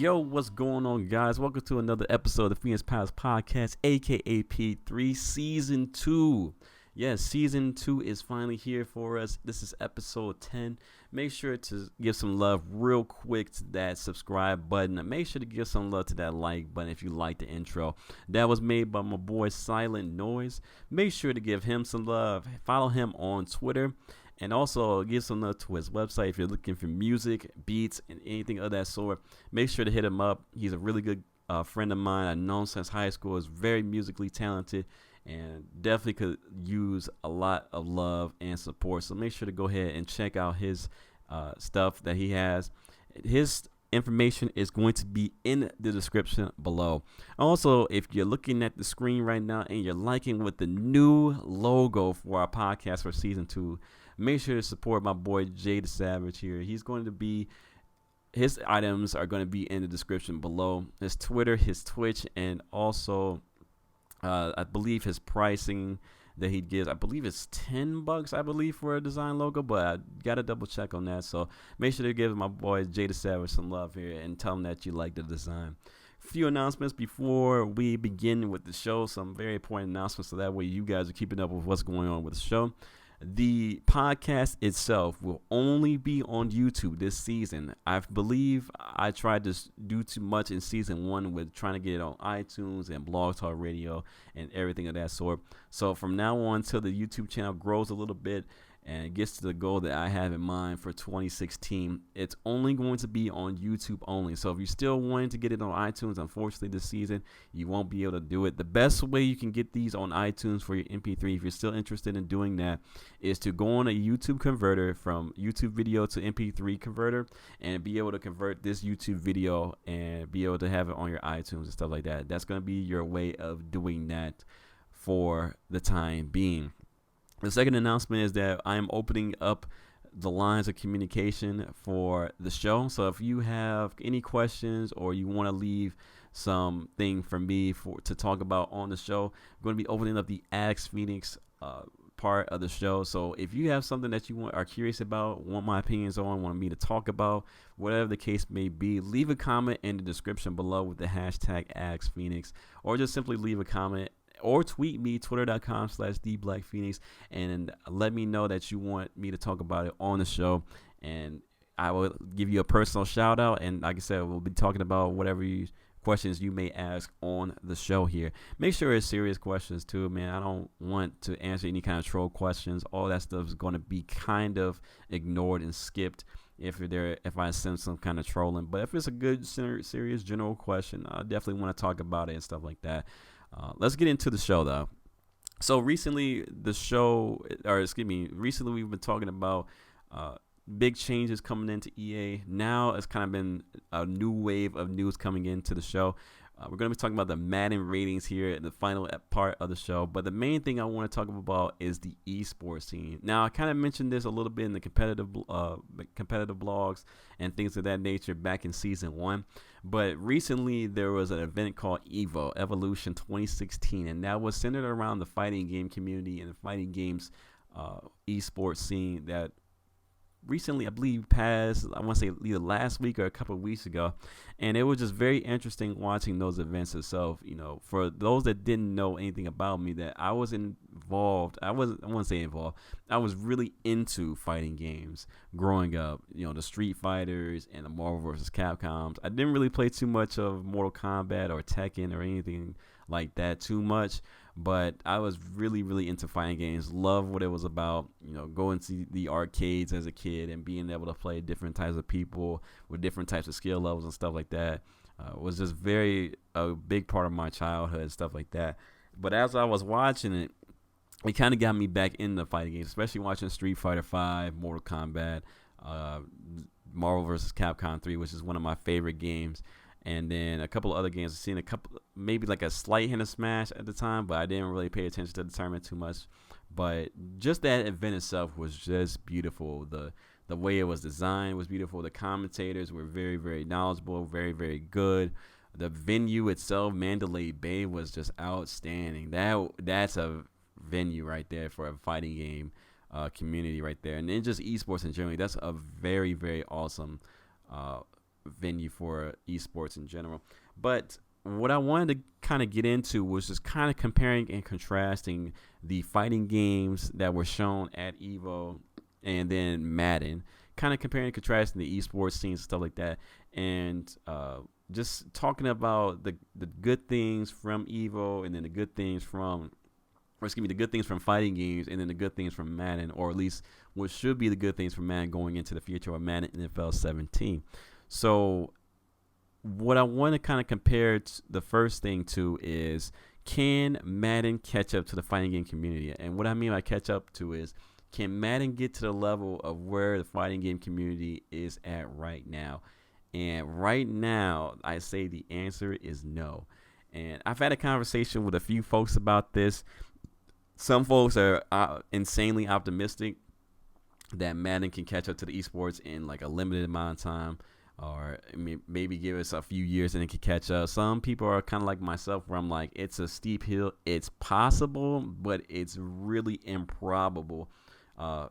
Yo, what's going on, guys? Welcome to another episode of the Phoenix Palace Podcast, aka P3 Season 2. Yes, Season 2 is finally here for us. This is episode 10. Make sure to give some love real quick to that subscribe button. And make sure to give some love to that like button if you like the intro. That was made by my boy Silent Noize. Make sure to give him some love. Follow him on Twitter. And also give some love to his website if you're looking for music, beats, and anything of that sort. Make sure to hit him up. He's a really good friend of mine. I've known since high school. Is very musically talented and definitely could use a lot of love and support. So make sure to go ahead and check out his stuff that he has. His information is going to be in the description below. Also, if you're looking at the screen right now and you're liking with the new logo for our podcast for season 2, make sure to support my boy Jay the Savage here. His items are going to be in the description below. His Twitter, his Twitch, and also I believe his pricing that he gives, I believe it's $10, I believe, for a design logo, but I got to double check on that. So make sure to give my boy Jay the Savage some love here and tell him that you like the design. Few announcements before we begin with the show. Some very important announcements, so that way you guys are keeping up with what's going on with the show. The podcast itself will only be on YouTube this season. I believe I tried to do too much in season 1 with trying to get it on iTunes and Blog Talk Radio and everything of that sort. So from now on, till the YouTube channel grows a little bit and gets to the goal that I have in mind for 2016, it's only going to be on YouTube only. So if you're still wanting to get it on iTunes, unfortunately this season, you won't be able to do it. The best way you can get these on iTunes for your MP3, if you're still interested in doing that, is to go on a YouTube converter from YouTube video to MP3 converter and be able to convert this YouTube video and be able to have it on your iTunes and stuff like that. That's going to be your way of doing that for the time being. The second announcement is that I am opening up the lines of communication for the show. So if you have any questions or you want to leave something for me to talk about on the show, I'm going to be opening up the Ask Phoenix part of the show. So if you have something that you are curious about, want my opinions on, want me to talk about, whatever the case may be, leave a comment in the description below with the hashtag Ask Phoenix, or just simply leave a comment or tweet me, twitter.com/theblackphoenix, and let me know that you want me to talk about it on the show, and I will give you a personal shout out. And like I said, we'll be talking about whatever questions you may ask on the show here. Make sure it's serious questions too, man. I don't want to answer any kind of troll questions. All that stuff is going to be kind of ignored and skipped if I send some kind of trolling. But if it's a good, serious, general question, I definitely want to talk about it and stuff like that. Let's get into the show, though. So recently we've been talking about big changes coming into EA. Now it's kind of been a new wave of news coming into the show. We're going to be talking about the Madden ratings here in the final part of the show. But the main thing I want to talk about is the esports scene. Now, I kind of mentioned this a little bit in the competitive blogs and things of that nature back in season 1. But recently, there was an event called Evolution 2016, and that was centered around the fighting game community and the fighting games esports scene that recently, I believe, passed, I want to say either last week or a couple of weeks ago. And it was just very interesting watching those events itself. You know, for those that didn't know anything about me, that I was involved. I wouldn't say involved. I was really into fighting games growing up. You know, the Street Fighters and the Marvel vs. Capcoms. I didn't really play too much of Mortal Kombat or Tekken or anything like that too much. But I was really, really into fighting games. Love what it was about. You know, going to the arcades as a kid and being able to play different types of people with different types of skill levels and stuff like that was just a big part of my childhood and stuff like that. But as I was watching it, it kind of got me back into fighting games, especially watching Street Fighter V, Mortal Kombat, Marvel vs. Capcom 3, which is one of my favorite games. And then a couple of other games. I've seen maybe like a slight hint of Smash at the time, but I didn't really pay attention to the tournament too much. But just that event itself was just beautiful. The way it was designed was beautiful. The commentators were very, very knowledgeable, very, very good. The venue itself, Mandalay Bay, was just outstanding. That's a venue right there for a fighting game community right there. And then just esports in general, that's a very, very awesome venue for esports in general. But what I wanted to kind of get into was just kind of comparing and contrasting the fighting games that were shown at Evo and then Madden, kind of comparing and contrasting the esports scenes and stuff like that, and just talking about the good things from Evo and then the good things from, or excuse me, the good things from fighting games and then the good things from Madden, or at least what should be the good things from Madden going into the future, or Madden NFL 17. So what I want to kind of compare the first thing to is, can Madden catch up to the fighting game community? And what I mean by catch up to is, can Madden get to the level of where the fighting game community is at right now? And right now, I say the answer is no. And I've had a conversation with a few folks about this. Some folks are insanely optimistic that Madden can catch up to the esports in like a limited amount of time, or maybe give us a few years and it can catch up. Some people are kind of like myself, where I'm like, it's a steep hill. It's possible, but it's really improbable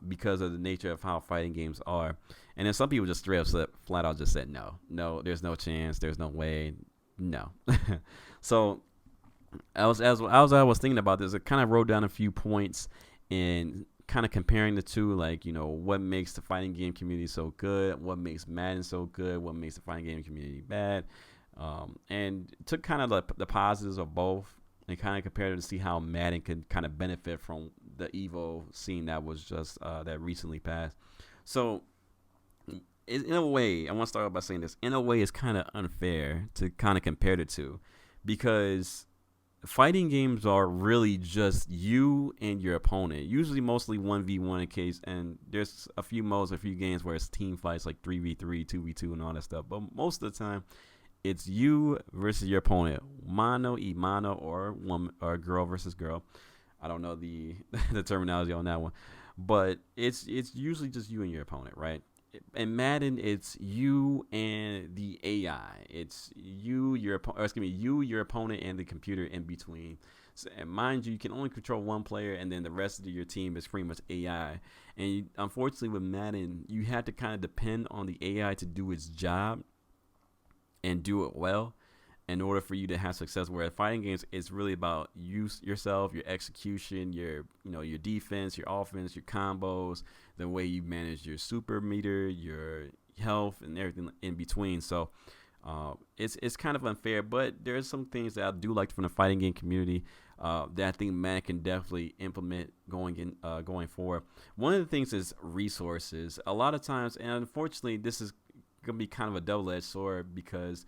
because of the nature of how fighting games are. And then some people just straight up flat out just said no, there's no chance, there's no way, no. So I was thinking about this, I kind of wrote down a few points and kind of comparing the two, like, what makes the fighting game community so good, what makes Madden so good, what makes the fighting game community bad, and took kind of the positives of both and kind of compared it to see how Madden could kind of benefit from the Evo scene that was just that recently passed. So in a way, I want to start off by saying this. In a way, it's kind of unfair to kind of compare the two, because fighting games are really just you and your opponent. Usually mostly 1v1 in case, and there's a few modes, a few games where it's team fights like 3v3, 2v2, and all that stuff. But most of the time, it's you versus your opponent. Mano y mano, or woman or girl versus girl. I don't know the the terminology on that one. But it's usually just you and your opponent, right? In Madden, it's you and the AI. It's you, your opponent, and the computer in between. So, and mind you, you can only control one player, and then the rest of your team is pretty much AI. And unfortunately, with Madden, you have to kind of depend on the AI to do its job and do it well in order for you to have success. Where fighting games, it's really about yourself, your execution, your defense, your offense, your combos, the way you manage your super meter, your health, and everything in between. So it's kind of unfair, but there's some things that I do like from the fighting game community that I think Madden can definitely implement going forward. One of the things is resources. A lot of times, and unfortunately, this is gonna be kind of a double-edged sword, because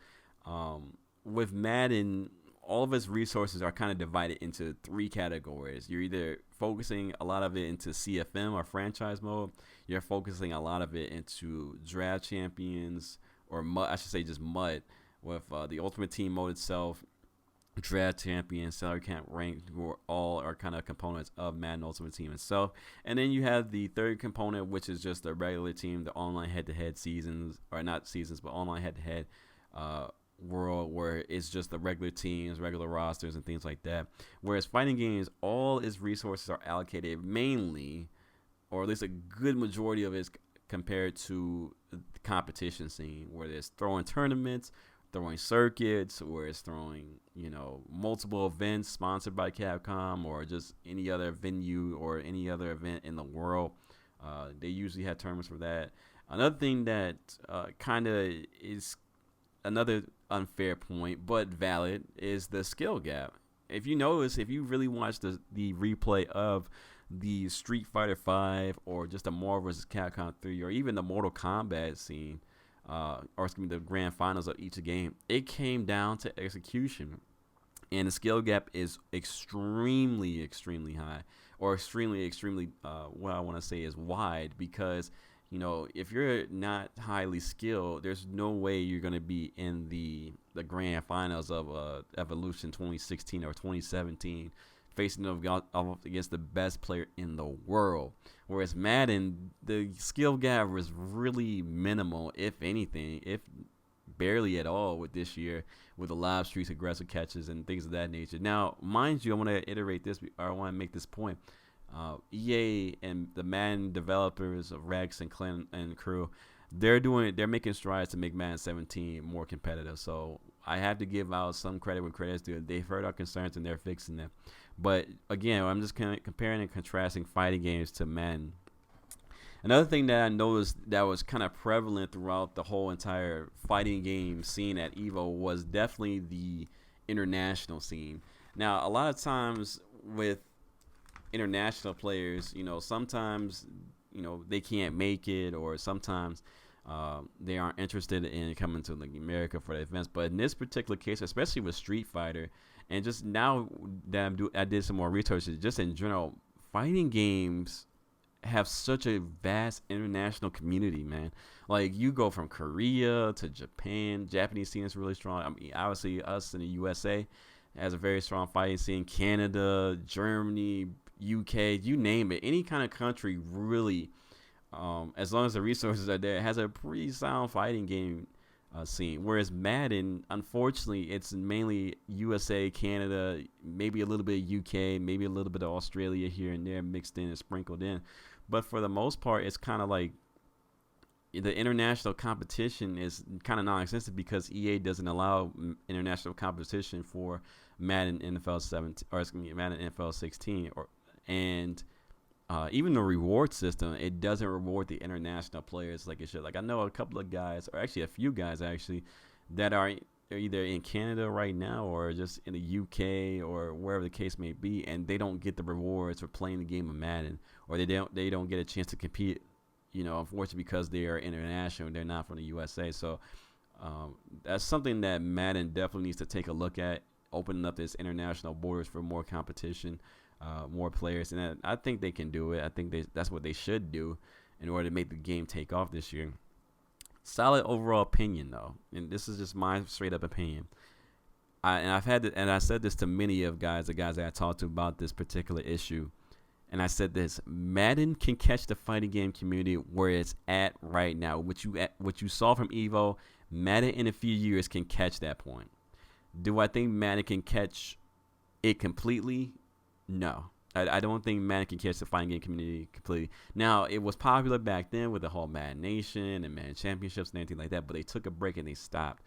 with Madden, all of its resources are kind of divided into three categories. You're either focusing a lot of it into CFM or franchise mode. You're focusing a lot of it into draft champions, or MUD, I should say just MUD, with the Ultimate Team mode itself, draft champions, salary cap rank, who all are kind of components of Madden Ultimate Team itself. And then you have the third component, which is just the regular team, the online head-to-head seasons, or not seasons, but online head-to-head world, where it's just the regular teams, regular rosters, and things like that. Whereas fighting games, all its resources are allocated mainly, or at least a good majority of it, compared to the competition scene, where there's throwing tournaments, throwing circuits, where it's throwing multiple events sponsored by Capcom, or just any other venue or any other event in the world. They usually have tournaments for that. Another thing that kind of is another unfair point, but valid, is the skill gap. If you notice, if you really watch the replay of the Street Fighter 5, or just the Marvel vs. Capcom 3, or even the Mortal Kombat scene, or excuse me, the grand finals of each game, it came down to execution. And the skill gap is extremely, extremely high, or extremely, what I want to say is wide, because if you're not highly skilled, there's no way you're going to be in the grand finals of Evolution 2016 or 2017, facing off against the best player in the world. Whereas Madden, the skill gap was really minimal, if anything, if barely at all, with this year, with the live streaks, aggressive catches, and things of that nature. Now, mind you, I want to iterate this, or I want to make this point. EA and the Madden developers of Rex and Clint and crew, they're making strides to make Madden 17 more competitive. So I have to give out some credit when credit's due. They've heard our concerns and they're fixing them. But again, I'm just kind of comparing and contrasting fighting games to Madden. Another thing that I noticed that was kind of prevalent throughout the whole entire fighting game scene at Evo was definitely the international scene. Now, a lot of times with international players, sometimes, they can't make it, or sometimes they aren't interested in coming to like America for the events. But in this particular case, especially with Street Fighter, and just now that I did some more research, just in general, fighting games have such a vast international community, man. Like, you go from Korea to Japan. Japanese scene is really strong. I mean, obviously us in the USA has a very strong fighting scene. Canada, Germany, UK, you name it. Any kind of country really, as long as the resources are there, has a pretty sound fighting game scene. Whereas Madden, unfortunately, it's mainly USA, Canada, maybe a little bit of UK, maybe a little bit of Australia here and there mixed in and sprinkled in. But for the most part, it's kind of like the international competition is kind of non-existent because EA doesn't allow international competition for Madden NFL 17 or Madden NFL 16 and even the reward system, it doesn't reward the international players like it should. Like, I know a couple of guys, or actually a few guys actually, that are either in Canada right now or just in the UK or wherever the case may be, and they don't get the rewards for playing the game of Madden, or they don't get a chance to compete, unfortunately, because they are international, they're not from the USA. So that's something that Madden definitely needs to take a look at, opening up this international borders for more competition, more players, and I think they can do it. I think that's what they should do in order to make the game take off this year. Solid overall opinion, though, and this is just my straight up opinion. I said this to many of the guys that I talked to about this particular issue, and I said this: Madden can catch the fighting game community where it's at right now. What you saw from Evo, Madden in a few years can catch that point. Do I think Madden can catch it completely? No. I don't think Madden can catch the fighting game community completely. Now, it was popular back then with the whole Madden Nation and Madden Championships and everything like that, but they took a break and they stopped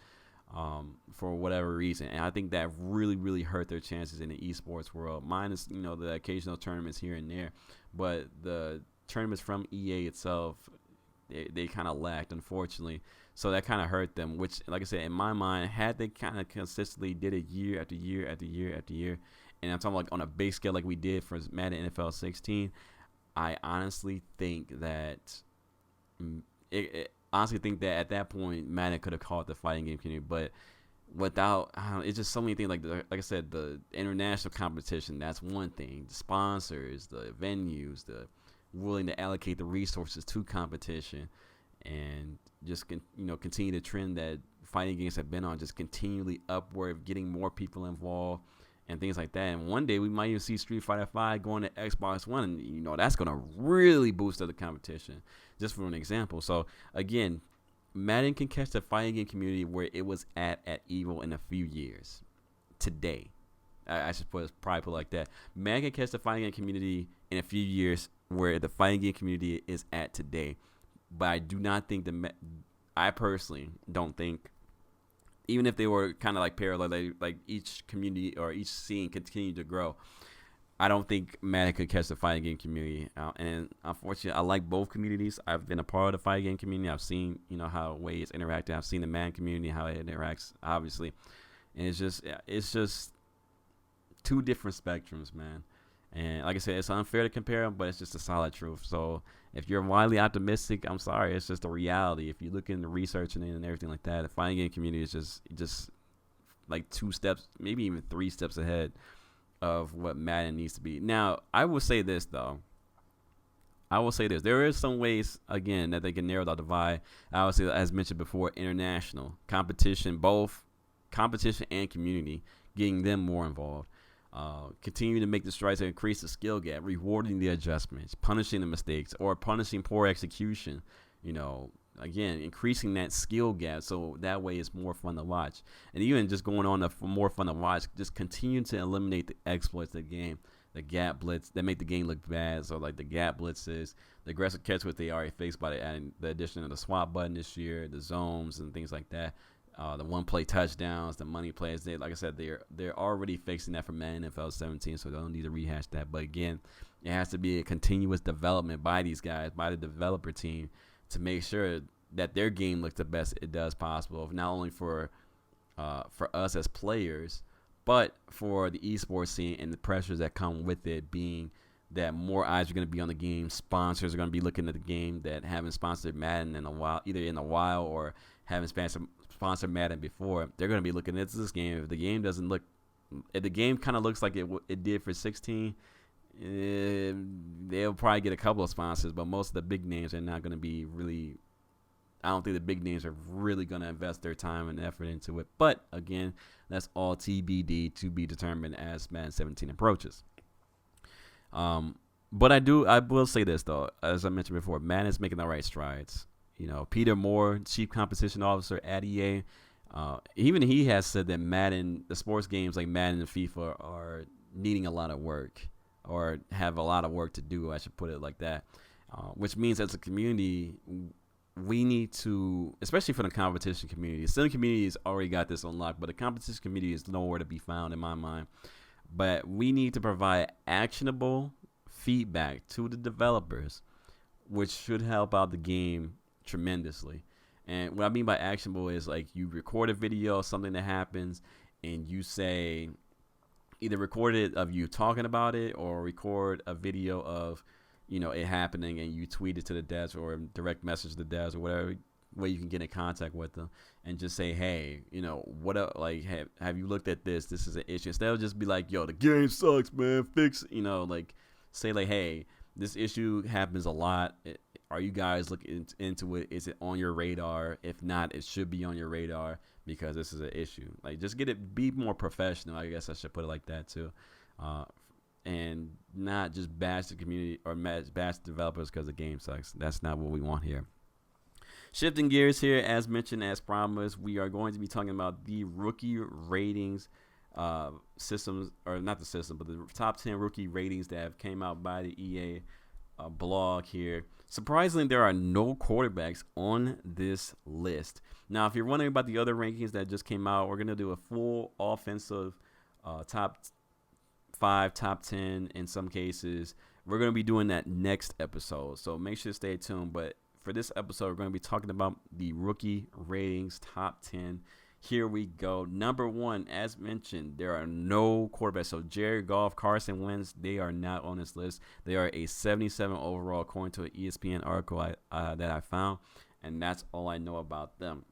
for whatever reason. And I think that really, really hurt their chances in the esports world. Minus, the occasional tournaments here and there. But the tournaments from EA itself, they kind of lacked, unfortunately. So that kind of hurt them, which, like I said, in my mind, had they kind of consistently did it year after year after year after year, and I'm talking like on a big scale like we did for Madden NFL 16, I honestly think that at that point Madden could have caught the fighting game community, but without, it's just so many things. Like I said, the international competition, that's one thing. The sponsors, the venues, the willing to allocate the resources to competition, and just continue the trend that fighting games have been on, just continually upward, getting more people involved and things like that. And one day we might even see Street Fighter 5 going to Xbox One, and that's going to really boost up the competition, just for an example. So again, Madden can catch the fighting game community where it was at Evo in a few years. Today, I should probably put it like that. Madden can catch the fighting game community in a few years where the fighting game community is at today. But I do not think I personally don't think, even if they were kind of like parallel, like each community or each scene continued to grow, I don't think Madden could catch the fighting game community. And unfortunately, I like both communities. I've been a part of the fighting game community. I've seen, how ways interacting. I've seen the Madden community, how it interacts, obviously. And it's just two different spectrums, man. And like I said, it's unfair to compare them, but it's just a solid truth. So if you're wildly optimistic, I'm sorry. It's just a reality. If you look into research and everything like that, the fighting game community is just like 2 steps, maybe even 3 steps ahead of what Madden needs to be. Now, I will say this, though. There is some ways, again, that they can narrow the divide. Obviously, as mentioned before, international competition, both competition and community, getting them more involved. Continue to make the strides to increase the skill gap, rewarding the adjustments, punishing the mistakes, or punishing poor execution. Again, increasing that skill gap so that way it's more fun to watch. And even just going on to more fun to watch, just continue to eliminate the exploits of the game. the gap blitz that make the game look bad. So like the gap blitzes, the aggressive catch, which they already fixed by adding the addition of the swap button this year, the zones and things like that. The one play touchdowns, the money plays. Like I said, they're already fixing that for Madden NFL 17, so they don't need to rehash that. But again, it has to be a continuous development by these guys, by the developer team, to make sure that their game looks the best it does possible. Not only for us as players, but for the esports scene and the pressures that come with it, being that more eyes are going to be on the game. Sponsors are going to be looking at the game that haven't sponsored Madden in a while, either in a while or haven't sponsored Madden before. They're going to be looking at this game. If the game doesn't look, if the game kind of looks like it did for 16, they'll probably get a couple of sponsors, but most of the big names are not going to be really. I don't think the big names are really going to invest their time and effort into it. But again, that's all TBD, to be determined as Madden 17 approaches. But I will say this though, as I mentioned before, Madden is making the right strides. You know, Peter Moore, Chief Competition Officer at EA, even he has said that Madden, the sports games like Madden and FIFA, are needing a lot of work, or have a lot of work to do. I should put it like that. Which means as a community, we need to, especially for the competition community. Some communities already got this on lock, but the competition community is nowhere to be found in my mind. But we need to provide actionable feedback to the developers, which should help out the game tremendously. And what I mean by actionable is like you record a video, something that happens, and you say, either record it of you talking about it, or record a video of, you know, it happening, and you tweet it to the devs or direct message the devs or whatever way you can get in contact with them, and just say, hey, you know, what up, like, have you looked at this? This is an issue. Instead of just be like, yo, the game sucks, man, fix it. You know, like, say like, hey, this issue happens a lot. Are you guys looking into it? Is it on your radar? If not, it should be on your radar, because this is an issue. Like, just be more professional. I guess I should put it like that too. And not just bash the community or bash developers because the game sucks. That's not what we want here. Shifting gears here, as mentioned, as promised, we are going to be talking about the rookie ratings systems, or not the system, but the top 10 rookie ratings that have came out by the EA blog here. Surprisingly, there are no quarterbacks on this list. Now, if you're wondering about the other rankings that just came out, we're going to do a full offensive top 5, top 10 in some cases. We're going to be doing that next episode, so make sure to stay tuned. But for this episode, we're going to be talking about the rookie ratings top 10. Here we go. Number 1, as mentioned, there are no quarterbacks. So Jared Goff, Carson Wentz, they are not on this list. They are a 77 overall, according to an ESPN article that I found, and that's all I know about them.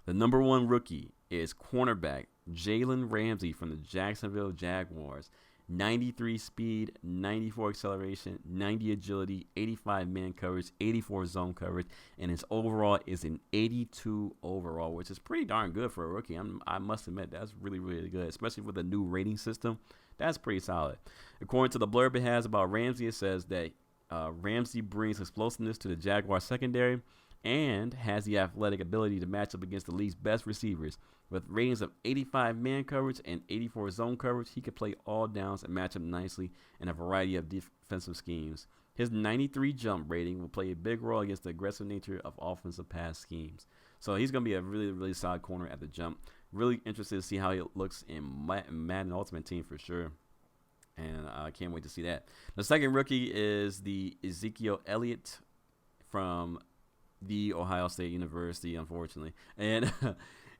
The number 1 rookie is cornerback Jalen Ramsey from the Jacksonville Jaguars. 93 speed, 94 acceleration, 90 agility, 85 man coverage, 84 zone coverage, and his overall is an 82 overall, which is pretty darn good for a rookie. I must admit, that's really, really good, especially with the new rating system. That's pretty solid. According to the blurb it has about Ramsey, it says that Ramsey brings explosiveness to the Jaguar secondary and has the athletic ability to match up against the league's best receivers. With ratings of 85 man coverage and 84 zone coverage, he could play all downs and match up nicely in a variety of defensive schemes. His 93 jump rating will play a big role against the aggressive nature of offensive pass schemes. So he's going to be a really, really solid corner at the jump. Really interested to see how he looks in Madden Ultimate Team for sure. And I can't wait to see that. The second rookie is the Ezekiel Elliott from the Ohio State University, unfortunately. And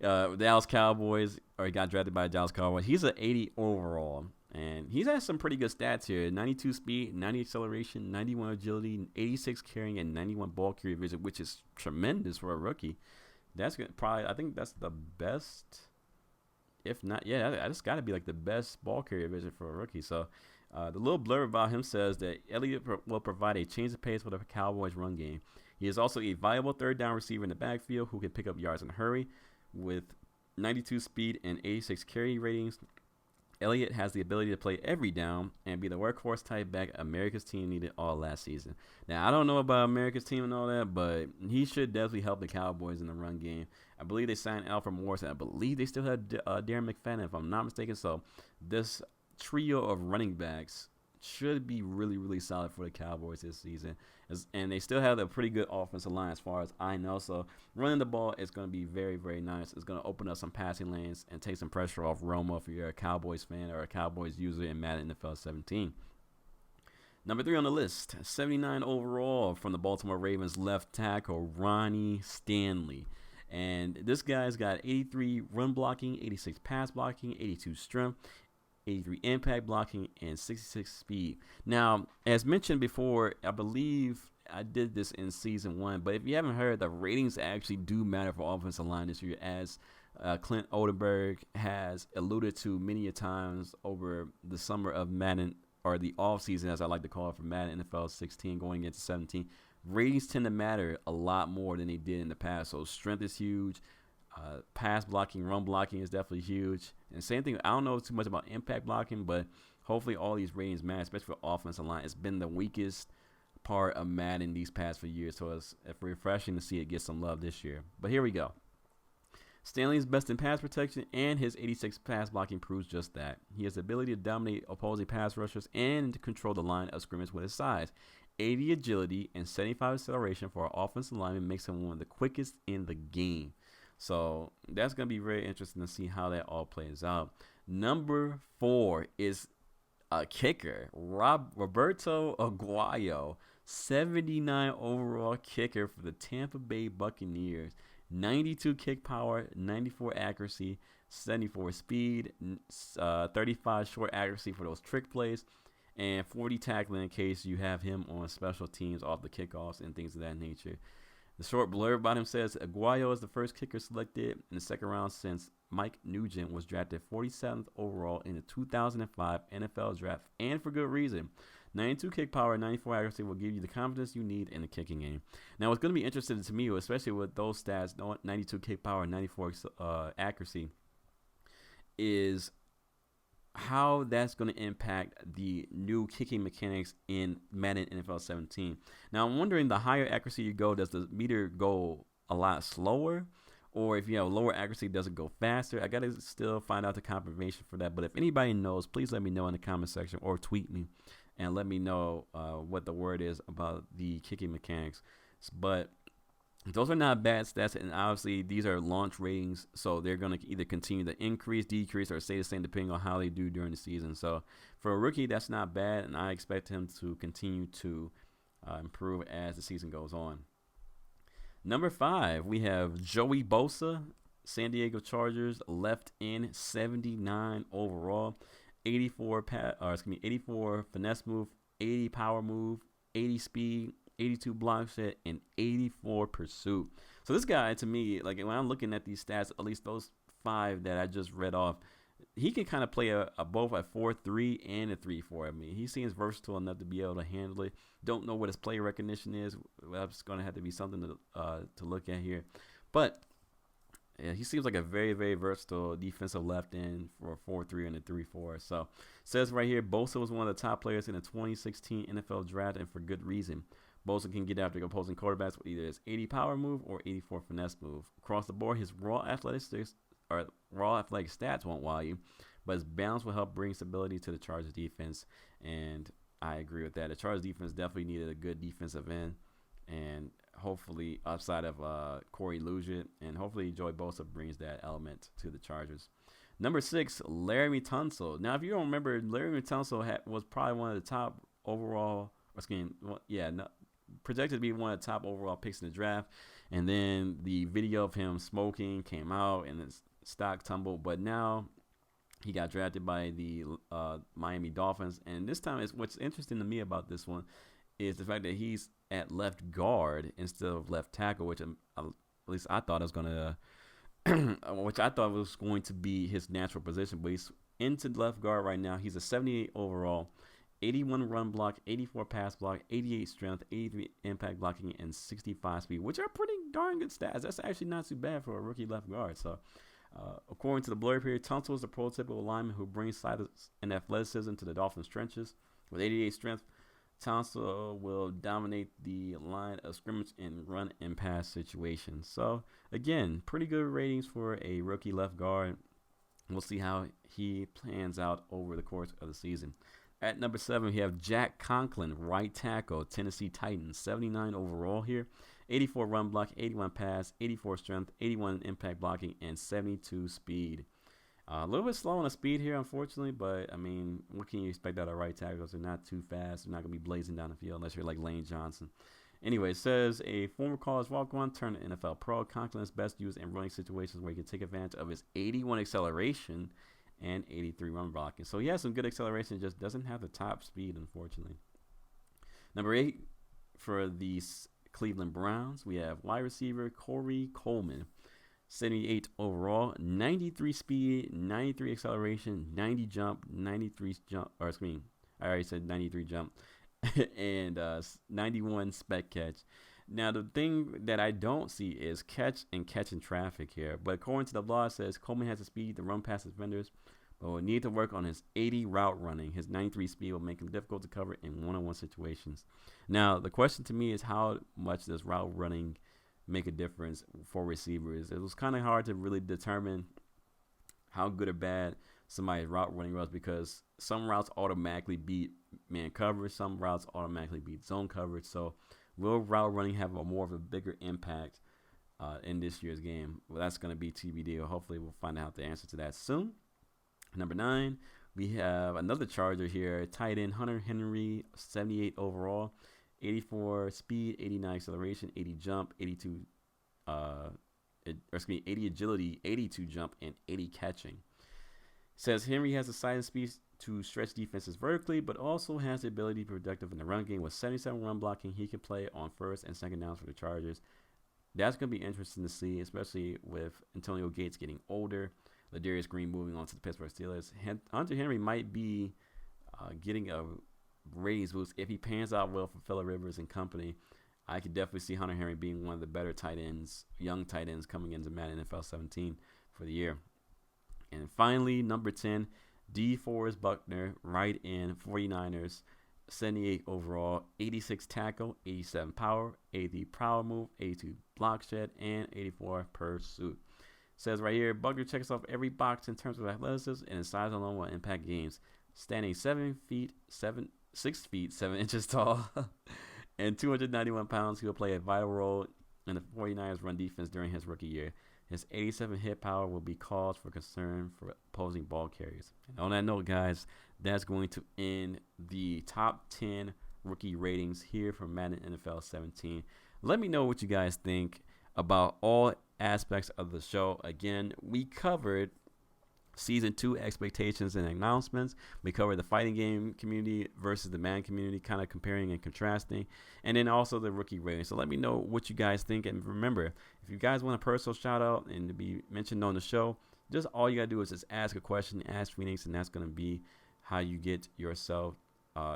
the Dallas Cowboys, or he got drafted by the Dallas Cowboys. He's an 80 overall, and he's had some pretty good stats here. 92 speed, 90 acceleration, 91 agility, 86 carrying, and 91 ball carrier vision, which is tremendous for a rookie. That's probably, I think that's the best, if not, yeah, that's got to be like the best ball carrier vision for a rookie. So the little blurb about him says that Elliott will provide a change of pace for the Cowboys run game. He is also a viable third down receiver in the backfield who can pick up yards in a hurry. With 92 speed and 86 carry ratings, Elliott has the ability to play every down and be the workhorse type back America's team needed all last season. Now, I don't know about America's team and all that, but he should definitely help the Cowboys in the run game. I believe they signed Alfred Morris, and I believe they still have Darren McFadden, if I'm not mistaken. So this trio of running backs should be really, really solid for the Cowboys this season. And they still have a pretty good offensive line as far as I know. So running the ball is going to be very, very nice. It's going to open up some passing lanes and take some pressure off Romo if you're a Cowboys fan or a Cowboys user in Madden NFL 17. Number 3 on the list, 79 overall from the Baltimore Ravens left tackle Ronnie Stanley. And this guy's got 83 run blocking, 86 pass blocking, 82 strength, 83 impact blocking, and 66 speed. Now, as mentioned before, I believe I did this in season 1, but if you haven't heard, the ratings actually do matter for offensive line this year, as Clint Oldenburg has alluded to many a times over the summer of Madden, or the offseason, as I like to call it, for Madden NFL 16 going into 17. Ratings tend to matter a lot more than they did in the past. So strength is huge. Pass blocking, run blocking is definitely huge. And same thing, I don't know too much about impact blocking, but hopefully all these ratings matter, especially for offensive line. It's been the weakest part of Madden these past few years, so it's refreshing to see it get some love this year. But here we go. Stanley's best in pass protection, and his 86 pass blocking proves just that. He has the ability to dominate opposing pass rushers and to control the line of scrimmage with his size. 80 agility and 75 acceleration for our offensive lineman makes him one of the quickest in the game. So that's going to be very interesting to see how that all plays out. Number 4 is a kicker, Roberto Aguayo, 79 overall kicker for the Tampa Bay Buccaneers. 92 kick power, 94 accuracy, 74 speed, 35 short accuracy for those trick plays, and 40 tackling in case you have him on special teams off the kickoffs and things of that nature. The short blurb about him says, Aguayo is the first kicker selected in the second round since Mike Nugent was drafted 47th overall in the 2005 NFL draft, and for good reason. 92 kick power, 94 accuracy will give you the confidence you need in the kicking game. Now, what's going to be interesting to me, especially with those stats, 92 kick power, 94 accuracy, is how that's going to impact the new kicking mechanics in Madden NFL 17. Now, I'm wondering, the higher accuracy you go, does the meter go a lot slower? Or if you have lower accuracy, does it go faster? I got to still find out the confirmation for that. But if anybody knows, please let me know in the comment section or tweet me and let me know what the word is about the kicking mechanics. But those are not bad stats, and obviously these are launch ratings, so they're going to either continue to increase, decrease, or stay the same depending on how they do during the season. So for a rookie, that's not bad, and I expect him to continue to improve as the season goes on. Number 5, we have Joey Bosa, San Diego Chargers, left end, 79 overall. 84 finesse move, 80 power move, 80 speed, 82 block set, and 84 pursuit. So this guy, to me, like when I'm looking at these stats, at least those 5 that I just read off, he can kind of play both a 4-3 and a 3-4. I mean, he seems versatile enough to be able to handle it. Don't know what his play recognition is. That's going to have to be something to look at here. But yeah, he seems like a very, very versatile defensive left end for a 4-3 and a 3-4. So it says right here, Bosa was one of the top players in the 2016 NFL draft, and for good reason. Bosa can get after opposing quarterbacks with either his 80 power move or 84 finesse move. Across the board, his raw athletic stats won't wow you, but his balance will help bring stability to the Chargers defense, and I agree with that. The Chargers defense definitely needed a good defensive end, and hopefully outside of Corey Luget, and hopefully Joey Bosa brings that element to the Chargers. Number 6, Laremy Tunsil. Now, if you don't remember, Laremy Tunsil was probably one of the top overall, projected to be one of the top overall picks in the draft, and then the video of him smoking came out, and his stock tumbled, but now he got drafted by the Miami Dolphins, and this time what's interesting to me about this one is the fact that he's at left guard instead of left tackle, which at least I thought was going to be his natural position, but he's into left guard right now. He's a 78 overall, 81 run block, 84 pass block, 88 strength, 83 impact blocking, and 65 speed, which are pretty darn good stats. That's actually not too bad for a rookie left guard. So according to the blurb here, Tunsil is the prototypical lineman who brings size and athleticism to the Dolphins' trenches. With 88 strength, Tunsil will dominate the line of scrimmage in run and pass situations. So, again, pretty good ratings for a rookie left guard. We'll see how he plans out over the course of the season. At number 7, we have Jack Conklin, right tackle, Tennessee Titans, 79 overall here, 84 run block, 81 pass, 84 strength, 81 impact blocking, and 72 speed. A little bit slow on the speed here, unfortunately, but I mean, what can you expect out of right tackles? They're not too fast. They're not going to be blazing down the field unless you're like Lane Johnson. Anyway, it says a former college walk-on turned NFL pro. Conklin is best used in running situations where he can take advantage of his 81 acceleration and 83 run blocking. So he has some good acceleration, just doesn't have the top speed, unfortunately. Number 8, for the Cleveland Browns, we have wide receiver Corey Coleman, 78 overall, 93 speed, 93 acceleration, 90 jump, 93 jump, or excuse me, I already said 93 jump, and 91 spec catch. Now, the thing that I don't see is catch and catching traffic here. But according to the blog, it says Coleman has the speed to run past his defenders, but will need to work on his 80 route running. His 93 speed will make him difficult to cover in one-on-one situations. Now, the question to me is how much does route running make a difference for receivers? It was kind of hard to really determine how good or bad somebody's route running was because some routes automatically beat man coverage, some routes automatically beat zone coverage. So will route running have more of a bigger impact in this year's game? Well, that's going to be TBD. Hopefully, we'll find out the answer to that soon. Number 9, we have another Charger here, tight end Hunter Henry, 78 overall, 84 speed, 89 acceleration, 80 jump, 80 agility, 82 jump, and 80 catching. Says Henry has the size and speed to stretch defenses vertically, but also has the ability to be productive in the run game. With 77 run blocking, he can play on first and second downs for the Chargers. That's going to be interesting to see, especially with Antonio Gates getting older, Ladarius Green moving on to the Pittsburgh Steelers. Hunter Henry might be getting a raise boost if he pans out well for Phillip Rivers and company. I could definitely see Hunter Henry being one of the better tight ends, young tight ends coming into Madden NFL 17 for the year. And finally, number 10, DeForest Buckner, right end, 49ers, 78 overall, 86 tackle, 87 power, 80 power move, 82 block shed, and 84 pursuit. Says right here, Buckner checks off every box in terms of athleticism, and his size alone will impact games. Standing 6 feet 7 inches tall, and 291 pounds, he will play a vital role in the 49ers run defense during his rookie year. His 87 hit power will be cause for concern for opposing ball carriers. And on that note, guys, that's going to end the top 10 rookie ratings here for Madden NFL 17. Let me know what you guys think about all aspects of the show. Again, we covered Season 2 expectations and announcements. We covered the fighting game community versus the man community, kind of comparing and contrasting, and then also the rookie rating. So let me know what you guys think. And remember, if you guys want a personal shout out and to be mentioned on the show, just all you got to do is just ask a question, ask Phoenix, and that's going to be how you get yourself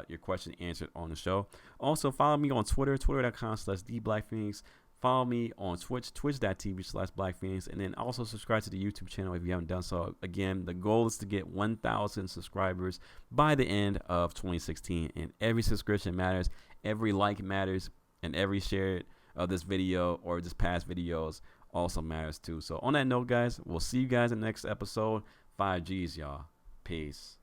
your question answered on the show. Also, follow me on Twitter, twitter.com/TheBlackPhoenix. Follow me on Twitch, twitch.tv/BlackPhoenix, and then also subscribe to the YouTube channel if you haven't done so. Again, the goal is to get 1,000 subscribers by the end of 2016, and every subscription matters, every like matters, and every share of this video or just past videos also matters too. So on that note, guys, we'll see you guys in the next episode. 5Gs, y'all. Peace.